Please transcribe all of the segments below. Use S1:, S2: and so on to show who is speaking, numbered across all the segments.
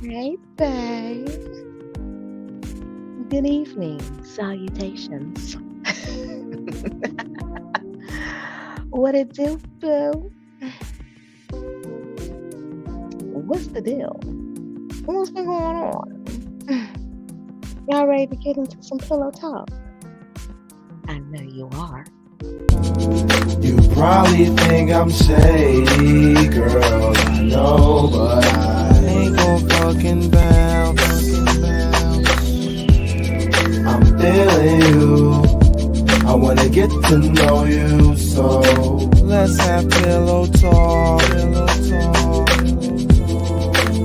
S1: Hey, babe. Good evening. Salutations. What it do, boo? What's the deal? What's been going on? Y'all ready to get into some pillow talk? I know you are.
S2: You probably think I'm shady, girl, I know, but I ain't gon' fucking bounce. I'm feeling you, I wanna get to know you, so let's have pillow talk.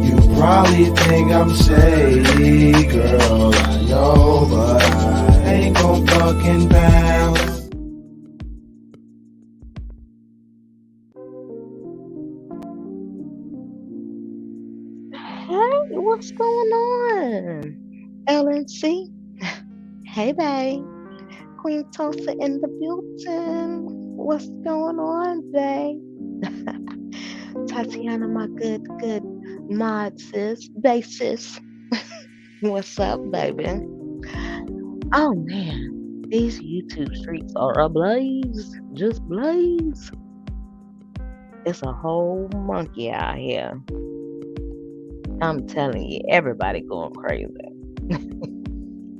S2: You probably think I'm shady, girl, I know, but I ain't gon' fucking bounce.
S1: Hey, what's going on? LNC? Hey, babe. Queen Tulsa in the building. What's going on, babe? Tatiana, my good mod sis, basis. What's up, baby? Oh man, these YouTube streets are ablaze, just blaze. It's a whole monkey out here. I'm telling you, everybody going crazy,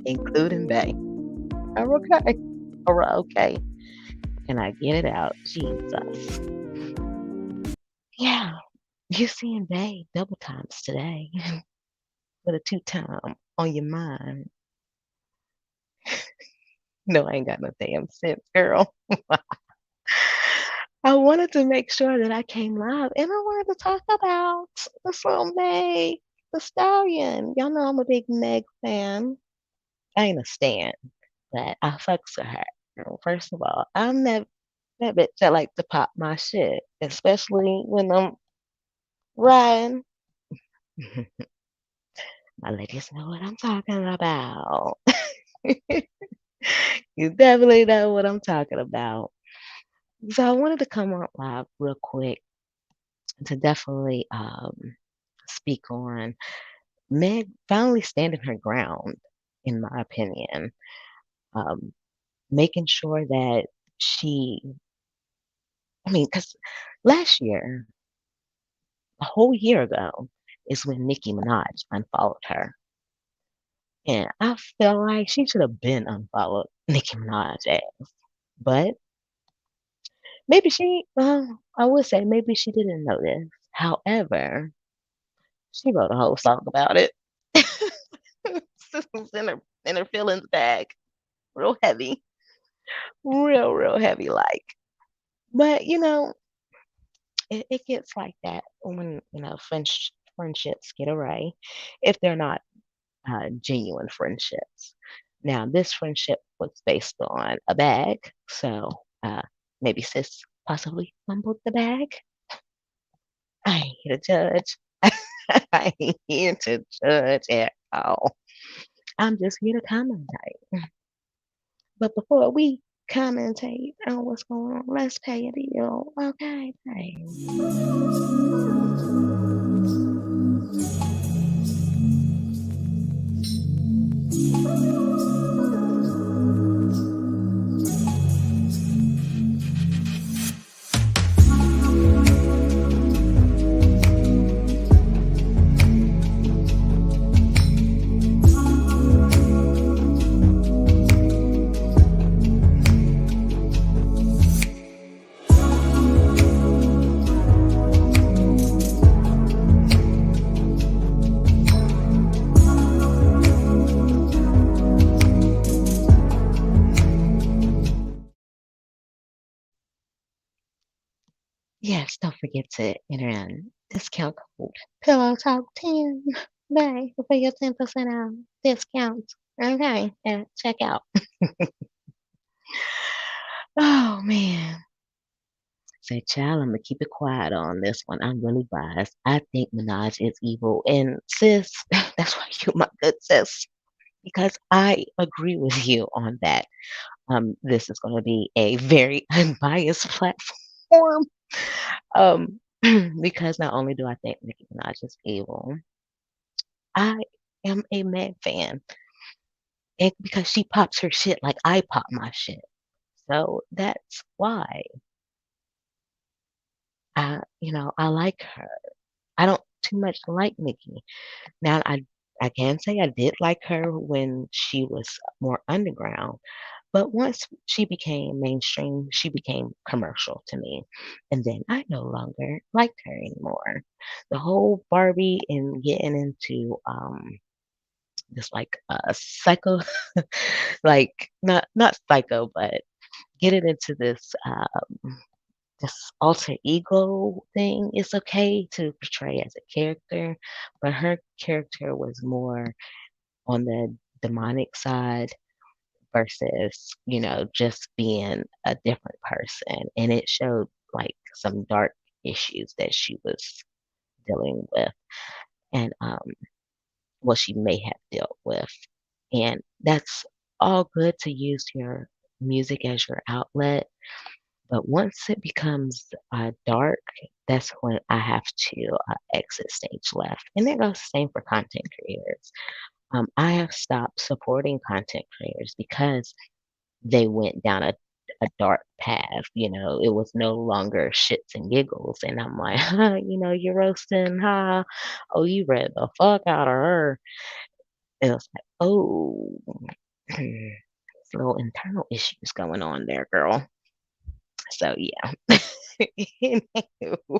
S1: including Bay. I'm okay. All right, okay. Can I get it out? Jesus. Yeah, you're seeing Bay double times today with a two-time on your mind. No, I ain't got no damn sense, girl. I wanted to make sure that I came live and I wanted to talk about the song Meg the Stallion. Y'all know I'm a big Meg fan. I ain't a stan, but I fucks with her. First of all, I'm that bitch that like to pop my shit, especially when I'm riding. My ladies know what I'm talking about. You definitely know what I'm talking about. So I wanted to come on live real quick to definitely speak on Meg finally standing her ground, in my opinion, um, making sure that she, I mean, because last year, a whole year ago, is when Nicki Minaj unfollowed her. And I feel like she should have been unfollowed Nicki Minaj ass. But maybe she, I would say maybe she didn't know this. However, she wrote a whole song about it. This was in her feelings bag, real heavy, real heavy like. But it gets like that when friendships get away if they're not genuine friendships. Now, this friendship was based on a bag, so maybe sis possibly fumbled the bag. I ain't here to judge. I ain't here to judge at all. I'm just here to commentate. But before we commentate on what's going on, let's pay a bill. Okay, yes, don't forget to enter in discount code Pillow Talk 10 Bye for your 10% off discount. Okay, check out. Oh man. Say, child, I'm gonna keep it quiet on this one. I'm really biased. I think Minaj is evil. And sis, that's why you're my good sis. Because I agree with you on that. This is gonna be a very unbiased platform. Um, because not only do I think Nicki Minaj is evil, I am a Meg fan, and because she pops her shit like I pop my shit. So that's why I like her. I don't too much like Nicki. Now I can say I did like her when she was more underground, but once she became mainstream, she became commercial to me. And then I no longer liked her anymore. The whole Barbie and getting into this like psycho like not psycho, but getting into this alter ego thing. It's okay to portray as a character, but her character was more on the demonic side versus, just being a different person. And it showed like some dark issues that she was dealing with and what she may have dealt with. And that's all good to use your music as your outlet. But once it becomes dark, that's when I have to exit stage left. And that goes the same for content creators. I have stopped supporting content creators because they went down a dark path. It was no longer shits and giggles. And I'm like, you're roasting, huh? Oh, you read the fuck out of her. And it was like, oh, there's little internal issues going on there, girl. So, yeah. Anywho,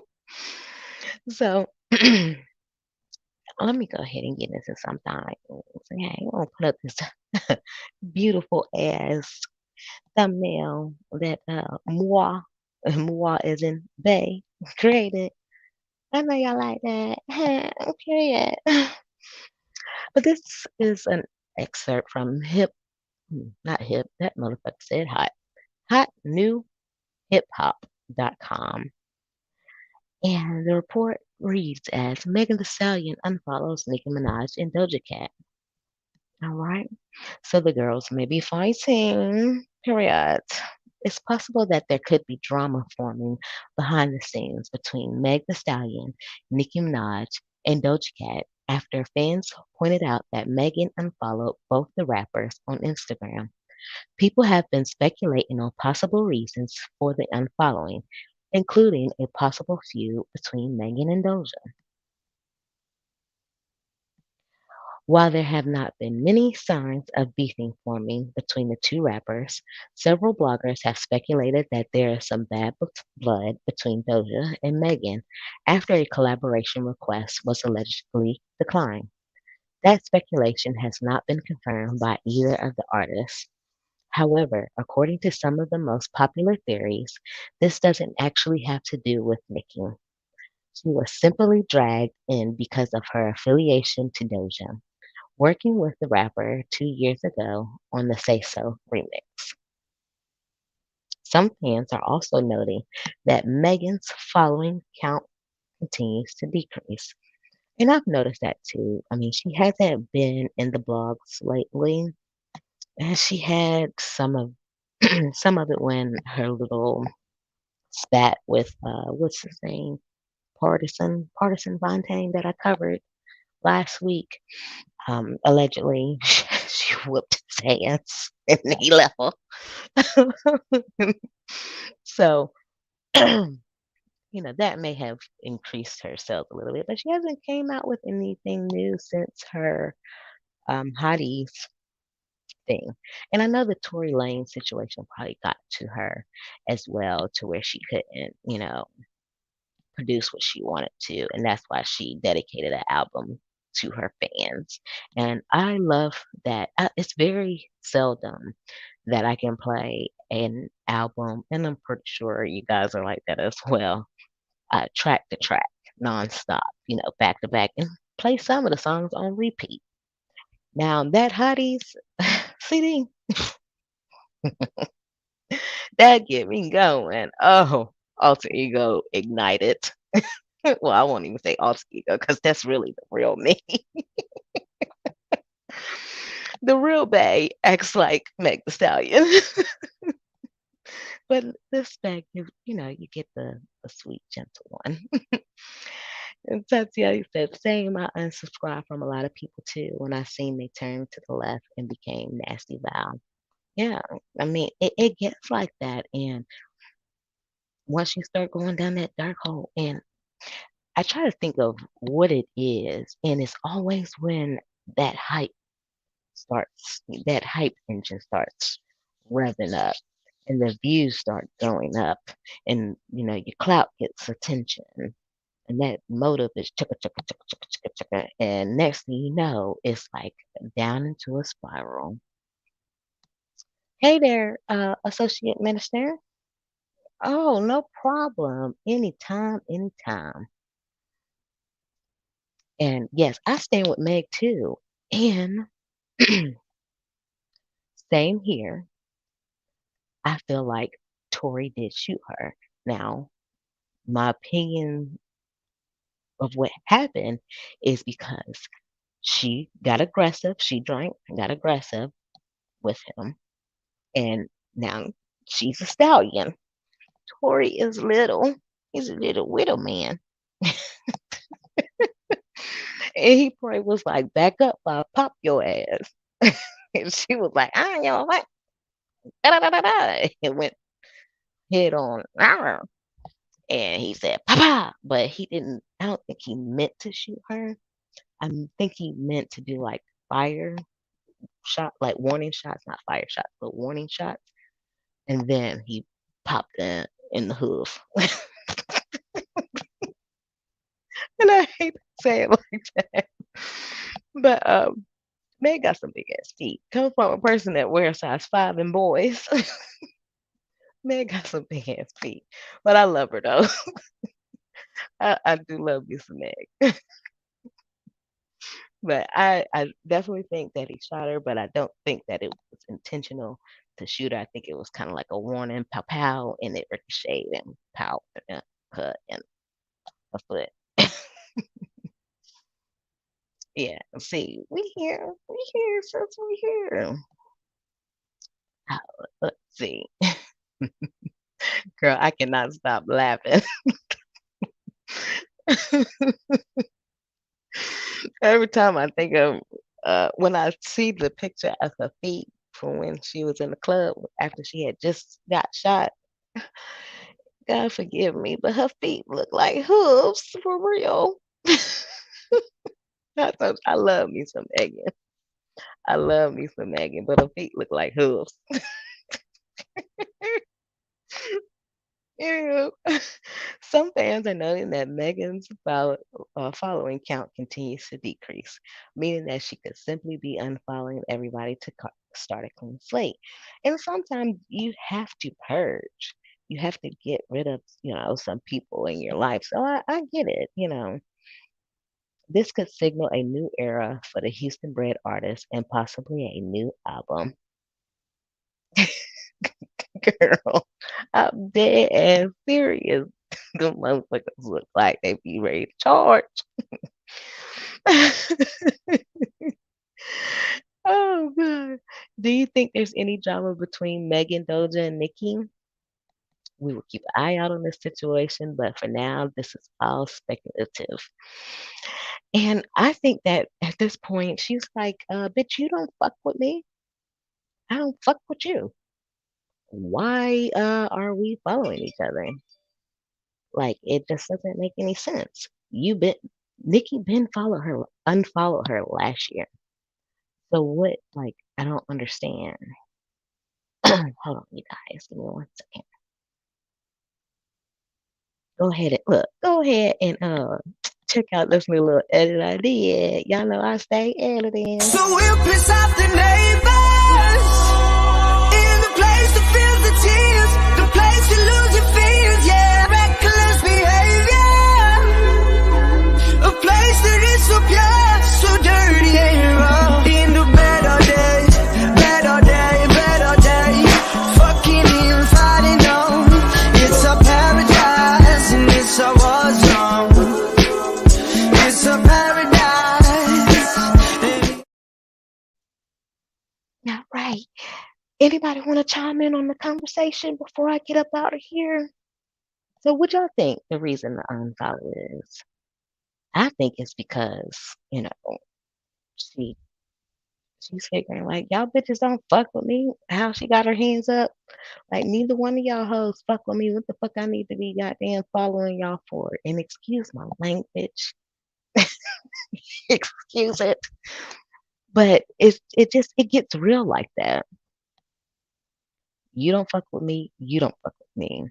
S1: so, let me go ahead and get into something. Okay, I'm gonna put up this beautiful ass thumbnail that moi, moi is in Bay created. I know y'all like that. Period. But this is an excerpt from not hip. That motherfucker said hot new hip hop.com. And the report reads as Megan Thee Stallion unfollows Nicki Minaj and Doja Cat. All right. So the girls may be fighting. Period. It's possible that there could be drama forming behind the scenes between Meg Thee Stallion, Nicki Minaj, and Doja Cat after fans pointed out that Megan unfollowed both the rappers on Instagram. People have been speculating on possible reasons for the unfollowing, including a possible feud between Megan and Doja. While there have not been many signs of beefing forming between the two rappers, several bloggers have speculated that there is some bad blood between Doja and Megan after a collaboration request was allegedly declined. That speculation has not been confirmed by either of the artists. However, according to some of the most popular theories, this doesn't actually have to do with Nicki. She was simply dragged in because of her affiliation to Doja, working with the rapper 2 years ago on the Say So remix. Some fans are also noting that Megan's following count continues to decrease. And I've noticed that too. I mean, she hasn't been in the blogs lately. And she had some of some of it when her little spat with what's his name? Partisan Fontaine that I covered last week. Allegedly she whooped his ass and he left her. So, that may have increased her sales a little bit, but she hasn't came out with anything new since her hotties thing. And I know the Tory Lane situation probably got to her as well, to where she couldn't, produce what she wanted to, and that's why she dedicated an album to her fans. And I love that. It's very seldom that I can play an album, and I'm pretty sure you guys are like that as well. Track to track, nonstop, back to back, and play some of the songs on repeat. Now that Hotties CD, that get me going. Oh, alter ego ignited. Well, I won't even say alter ego because that's really the real me. The real Bay acts like Meg Thee Stallion. But this bag, you get the sweet, gentle one. And Tatiana said, same, I unsubscribed from a lot of people too when I seen they turned to the left and became nasty Val. Yeah, I mean, it gets like that. And once you start going down that dark hole, and I try to think of what it is, and it's always when that hype that hype engine starts revving up and the views start going up and your clout gets attention and that motive is chicka chicka chicka chicka chicka chicka and next thing you know it's like down into a spiral. Hey there, associate minister. Oh, no problem, anytime, anytime. And yes, I stand with Meg too. And same here. I feel like Tori did shoot her. Now, my opinion of what happened is because she got aggressive. She drank and got aggressive with him. And now she's a stallion. Tori is little. He's a little widow man. And he probably was like, back up, I'll pop your ass. And she was like, I ain't your what? Da, da, da, da, da. It went head on. "Arr." And he said, Papa. But he didn't, I don't think he meant to shoot her. I think he meant to do like fire shot, like warning shots, not fire shots, but warning shots. And then he popped in the hoof. And I hate to say it like that. But Meg got some big ass feet. Come from a person that wears size 5 in boys. Meg got some big ass feet. But I love her though. I do love me some Meg. But I definitely think that he shot her, but I don't think that it was intentional to shoot her. I think it was kind of like a warning, pow pow, and it ricocheted and pow, cut in a foot. Yeah, see, we here, sis, we here. Oh, let's see. Girl, I cannot stop laughing. Every time I think of when I see the picture of her feet from when she was in the club after she had just got shot, God forgive me, but her feet look like hooves for real. I love me some Megan. I love me some Megan, but her feet look like hooves. Ew. Some fans are noting that Megan's following count continues to decrease, meaning that she could simply be unfollowing everybody to start a clean slate. And sometimes you have to purge. You have to get rid of, some people in your life. So I get it. This could signal a new era for the Houston bred artist and possibly a new album. Girl, I'm dead ass serious. The motherfuckers look like they be ready to charge. Oh god. Do you think there's any drama between Megan, Doja, and Nicki? We will keep an eye out on this situation, but for now, this is all speculative. And I think that at this point, she's like, bitch, you don't fuck with me. I don't fuck with you. Why are we following each other? Like it just doesn't make any sense. You been Nikki been unfollowed her last year. So what? Like I don't understand. Hold on, you guys, give me 1 second. Go ahead and look. Go ahead and check out this new little edit I did. Y'all know I stay editing.
S2: So we'll piss off the neighbors in the place to feel the tears, the place to lose your fears, yeah. Reckless behavior, a place that is so pure, so dirty and raw. In the better days, better day, better day. Fucking in, fighting on. It's a paradise and it's a war zone. It's a paradise.
S1: Not right. Anybody want to chime in on the conversation before I get up out of here? So, what y'all think the reason the unfollow is? I think it's because, she she's figuring like y'all bitches don't fuck with me. How she got her hands up? Like neither one of y'all hoes fuck with me. What the fuck I need to be goddamn following y'all for? And excuse my language. Excuse it. But it gets real like that. You don't fuck with me, you don't fuck with me.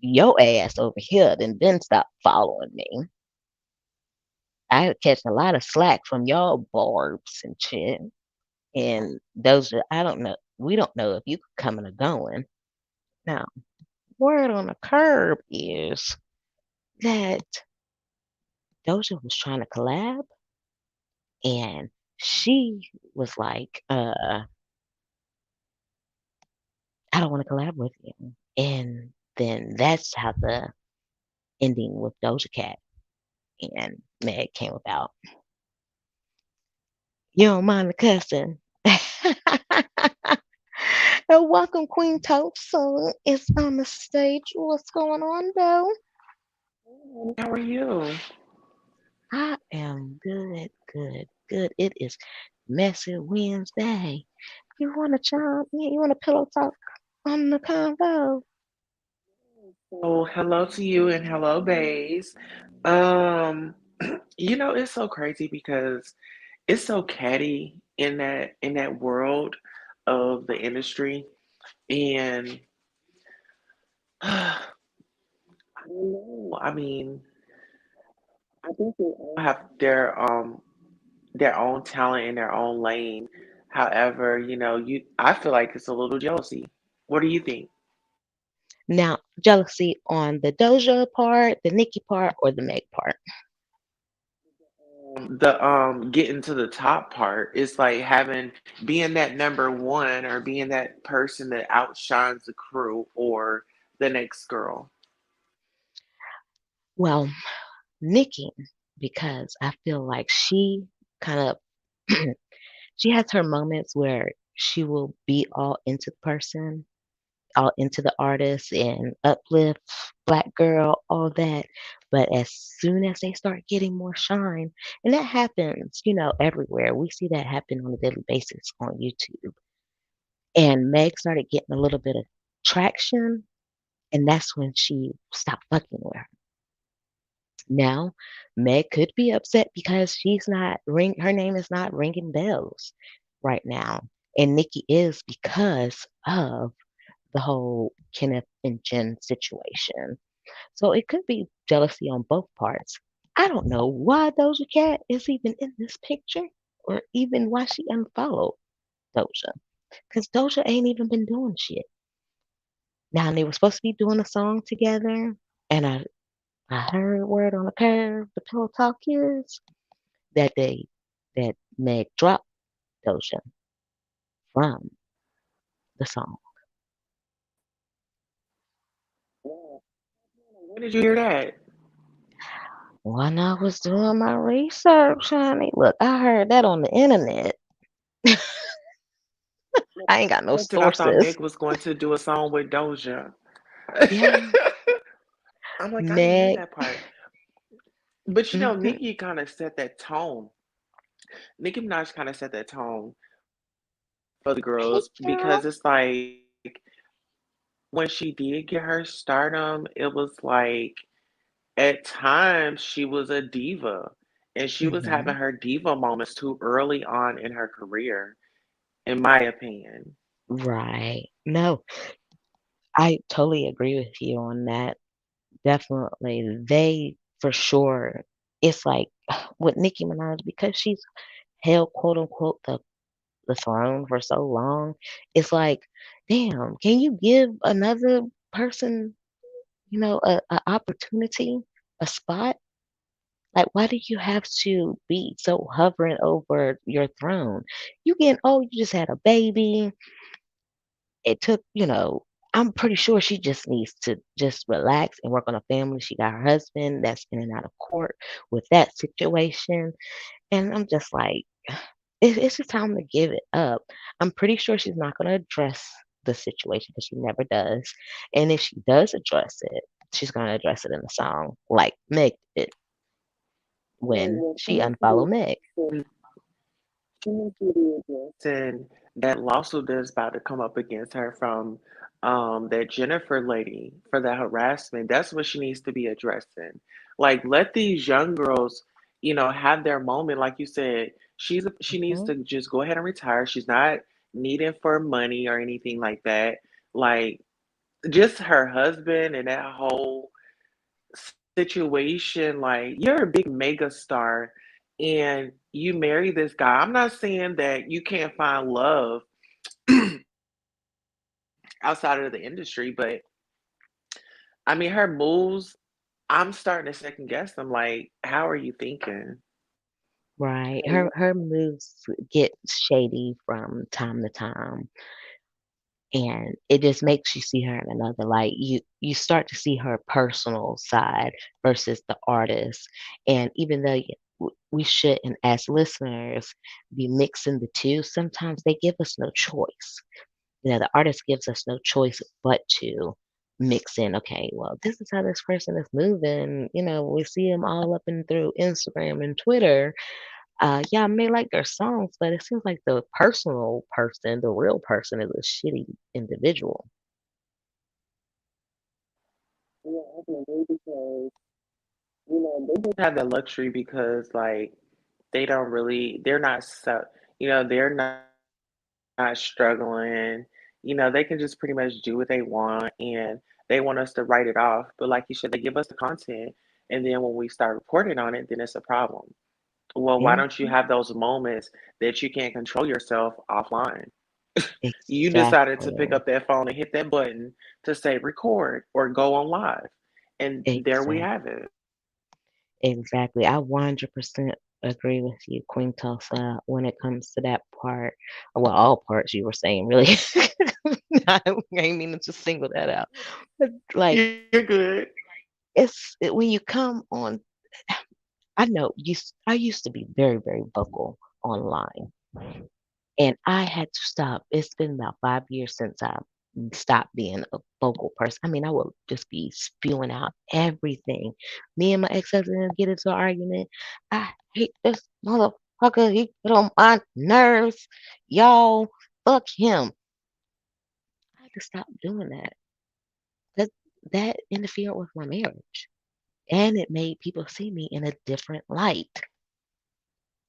S1: Your ass over here then stop following me. I catch a lot of slack from y'all barbs and shit. And those are, I don't know. We don't know if you coming or going. Now, word on the curb is that Doja was trying to collab and she was like, I don't want to collab with you. And then that's how the ending with Doja Cat and Meg came about. You don't mind the cussing. And welcome, Queen Toadstool is on the stage. What's going on, though?
S3: How are you?
S1: I am good, good, good. It is Messy Wednesday. You want to chime in? You want to pillow talk on the convo?
S3: So, hello to you and hello, Bays. Um, it's so crazy because it's so catty in that world of the industry, and I don't know. I mean, I think they all have their own talent in their own lane. However, I feel like it's a little jealousy. What do you think?
S1: Now, jealousy on the Doja part, the Nicki part, or the Meg part?
S3: The getting to the top part is like having being that number one or being that person that outshines the crew or the next girl.
S1: Well, Nicki, because I feel like she kind of she has her moments where she will be all into the person, all into the artist and uplift black girl, all that. But as soon as they start getting more shine, and that happens, everywhere. We see that happen on a daily basis on YouTube. And Meg started getting a little bit of traction, and that's when she stopped fucking with her. Now, Meg could be upset because her name is not ringing bells right now. And Nikki is because of the whole Kenneth and Jen situation. So it could be jealousy on both parts. I don't know why Doja Cat is even in this picture or even why she unfollowed Doja. Because Doja ain't even been doing shit. Now, they were supposed to be doing a song together, and I heard word on the curve, the pillow talk is that that Meg dropped Doja from the song.
S3: When did you hear that?
S1: When I was doing my research, honey, look, I heard that on the internet. I ain't got no
S3: Because I thought
S1: sources.
S3: Meg was going to do a song with Doja.
S1: Yeah,
S3: I'm like, I didn't hear
S1: Meg.
S3: that part. But
S1: Hmm.
S3: Nicki kind of set that tone. Nicki Minaj kind of set that tone for the
S1: Hey,
S3: girls
S1: girl.
S3: because it's like when she did get her stardom, it was like at times she was a diva and she was having
S1: Hmm.
S3: her diva moments too early on in her career, in my opinion.
S1: Right. No, I totally agree with you on that. Definitely. They, for sure, it's like with Nicki Minaj, because she's held, quote unquote, the throne for so long, it's like, damn, can you give another person, a opportunity, a spot? Like, why do you have to be so hovering over your throne? You getting, oh, you just had a baby. It took, I'm pretty sure she just needs to just relax and work on a family. She got her husband that's in and out of court with that situation. And I'm just like, it's just time to give it up. I'm pretty sure she's not going to address the situation because she never does. And if she does address it, she's going to address it in the song like Meg did. when
S3: Well,
S1: she unfollowed Meg.
S3: she needs to be addressing that lawsuit that's about to come up against her from that Jennifer lady for that harassment. That's what she needs to be addressing. Like, let these young girls, have their moment. Like you said, she needs
S1: Mhm.
S3: to just go ahead and retire. She's not needing for money or anything like that. Like, just her husband and that whole situation. Like, you're a big mega star and you marry this guy. I'm not saying that you can't find love outside of the industry, but I mean, her moves, I'm starting to second guess them. Like, how are you thinking?
S1: Right. Her moves get shady from time to time, and it just makes you see her in another light. You start to see her personal side versus the artist. And even though we shouldn't, as listeners, be mixing the two, sometimes they give us no choice. The artist gives us no choice but to mix in, okay, well, this is how this person is moving. We see them all up and through Instagram and Twitter. Yeah, I may like their songs, but it seems like the personal person, the real person, is a shitty individual.
S3: Yeah, definitely because they just have that luxury because like they're not so they're not struggling. They can just pretty much do what they want and they want us to write it off. But like you said, they give us the content and then when we start reporting on it, then it's a problem. Well, why don't you
S1: Mhm.
S3: have those moments that you can't control yourself offline? You decided to pick
S1: Exactly.
S3: up that phone and hit that button to say record or go on live. And there we
S1: Exactly.
S3: have it.
S1: Exactly. I 100% agree with you, Queen Tulsa, when it comes to that part. Well, all parts you were saying, really. I ain't meaning to single that out. But like,
S3: You're good.
S1: when you come on, I know I used to be very, very vocal online. And I had to stop. It's been about 5 years since I stopped being a vocal person. I mean, I would just be spewing out everything. Me and my ex-husband would get into an argument. I hate this motherfucker. He get on my nerves. Y'all, fuck him. I had to stop doing that. That that interfered with my marriage. And it made people see me in a different light.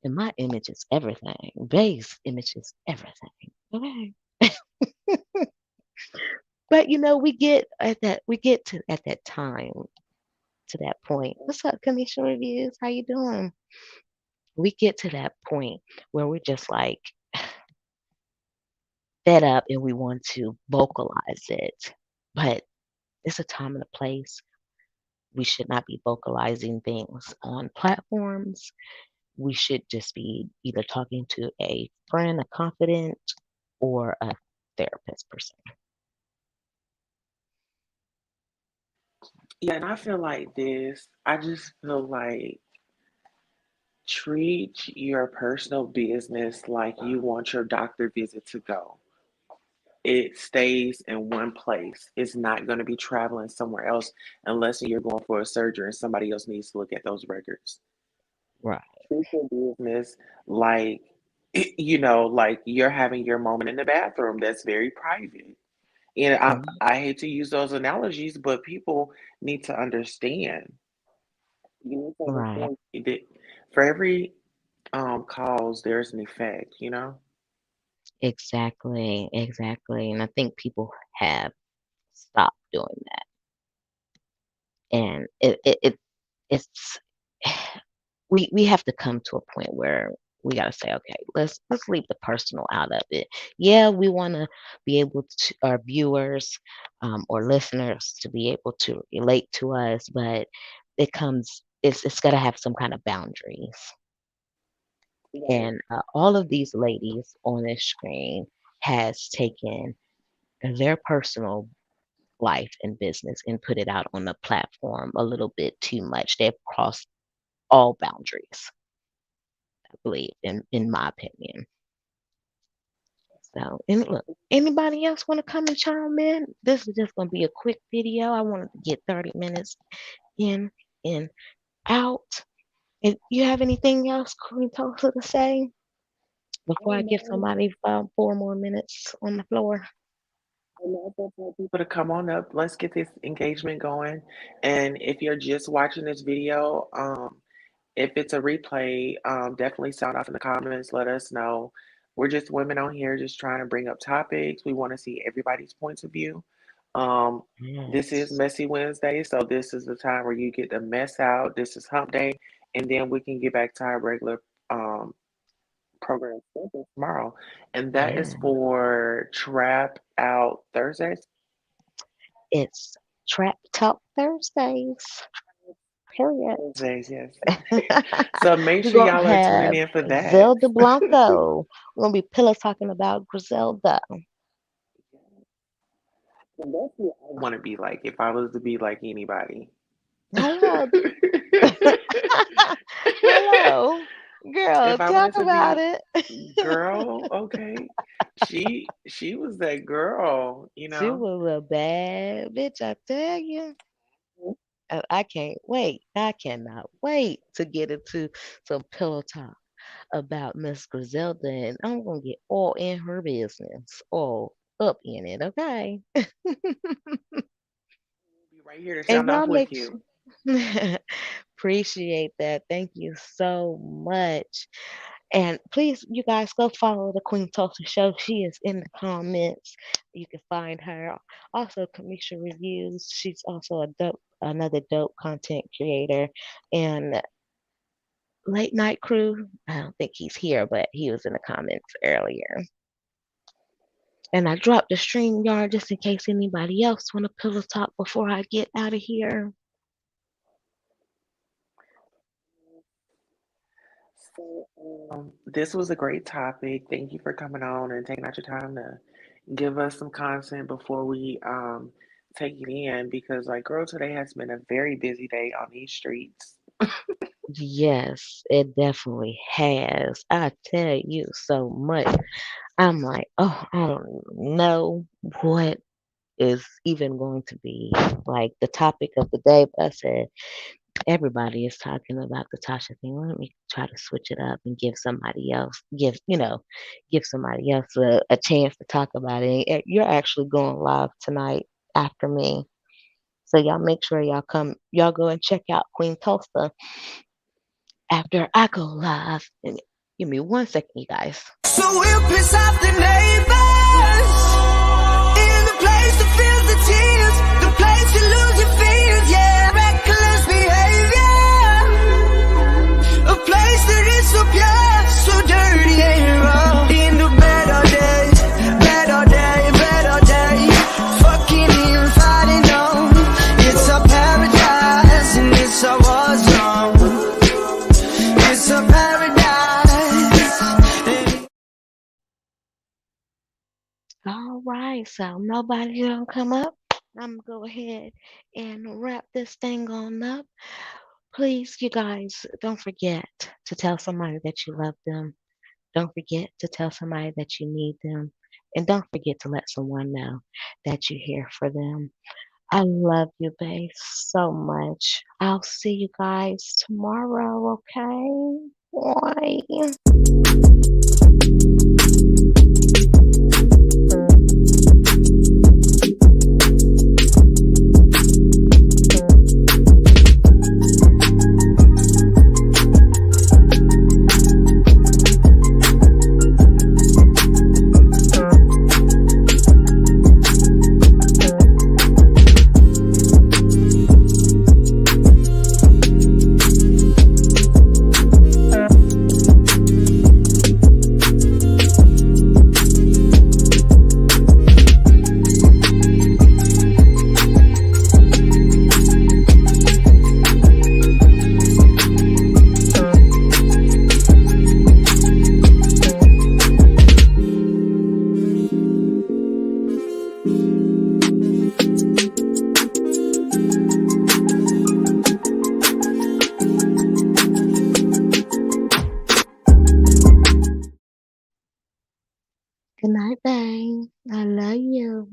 S1: And my image is everything. Base image is everything. Okay. But we get to at that time, to that point. What's up, Commission Reviews? How you doing? We get to that point where we're just like fed up and we want to vocalize it. But it's a time and a place. We should not be vocalizing things on platforms. We should just be either talking to a friend, a confidant, or a therapist person.
S3: Yeah, and I feel like this. I just feel like treat your personal business like you want your doctor visit to go. It stays in one place. It's not going to be traveling somewhere else unless you're going for a surgery and somebody else needs to look at those records.
S1: Right.
S3: Treat your business like, like you're having your moment in the bathroom that's very private. And
S1: Mhm.
S3: I hate to use those analogies, but people need to understand. You need to
S1: Right.
S3: understand that for every cause, there's an effect.
S1: Exactly. Exactly. And I think people have stopped doing that. And it's we have to come to a point where we got to say, okay, let's leave the personal out of it. Yeah, we want to be able to our viewers, or listeners, to be able to relate to us, but it's got to have some kind of boundaries.
S3: Right.
S1: And all of these ladies on this screen has taken their personal life and business and put it out on the platform a little bit too much. They've crossed all boundaries, I believe, in my opinion. So, and look, anybody else want to come and chime in? This is just going to be a quick video. I wanted to get 30 minutes in and out. If you have anything else, Queen Tulsa, to say before I give
S3: Oh
S1: somebody about 4 more minutes on the floor?
S3: no, I just want people to come on up. Let's get this engagement going. And if you're just watching this video, if it's a replay, definitely sound off in the comments. Let us know. We're just women on here just trying to bring up topics. We want to see everybody's points of view. Um, this is
S1: Yes.
S3: Messy Wednesday, so this is the time where you get the mess out. This is hump day, and then we can get back to our regular um, program schedule tomorrow. And that is
S1: Yeah.
S3: for Trap Out Thursdays.
S1: It's Trap Talk Thursdays. Period.
S3: Thursdays, yes. So make
S1: We're
S3: sure
S1: gonna
S3: y'all are tuning
S1: have
S3: in for that.
S1: Zelda Blanco. We're gonna be pillow talking about Griselda.
S3: And that's what I want to be like if I was to be like anybody.
S1: Hello. Hello. Girl,
S3: If I wanted
S1: talk
S3: to
S1: about
S3: be
S1: it.
S3: girl, okay. She was that girl, you
S1: She
S3: know.
S1: was a bad bitch, I tell you. I can't wait. I cannot wait to get into some pillow talk about Miss Griselda, and I'm gonna get all in her business, all up in it, okay?
S3: Be right here to
S1: And
S3: sound
S1: y'all
S3: off with
S1: make
S3: you.
S1: appreciate that. Thank you so much. And please, you guys, go follow the Queen Tulsa Show. She is in the comments. You can find her. Also, Kamisha Reviews. She's also another dope content creator. And Late Night Crew. I don't think he's here, but he was in the comments earlier. And I dropped the stream yard just in case anybody else want to pillow talk before I get out of here.
S3: So, this was a great topic. Thank you for coming on and taking out your time to give us some content before we take it in because like girl, today has been a very busy day on these streets.
S1: Yes, it definitely has. I tell you so much. I'm like, oh, I don't even know what is even going to be like the topic of the day. But I said, everybody is talking about the Tasha thing. Let me try to switch it up and give somebody else a chance to talk about it. You're actually going live tonight after me. So y'all make sure y'all go and check out Queen Tulsa after I go live. And give me 1 second, you guys.
S2: So we'll piss off the neighbors in the place that feels the tears, the place you lose your fears, yeah. Reckless behavior, a place that is so pure, so dirty and raw. In the better day, better day, better day. Fucking and fighting on. It's a paradise and it's a war zone. It's a paradise.
S1: All right, so nobody don't come up. I'm gonna go ahead and wrap this thing on up. Please, you guys, don't forget to tell somebody that you love them. Don't forget to tell somebody that you need them. And don't forget to let someone know that you're here for them. I love you, babe, so much. I'll see you guys tomorrow, okay? Bye. Good night, babe. I love you.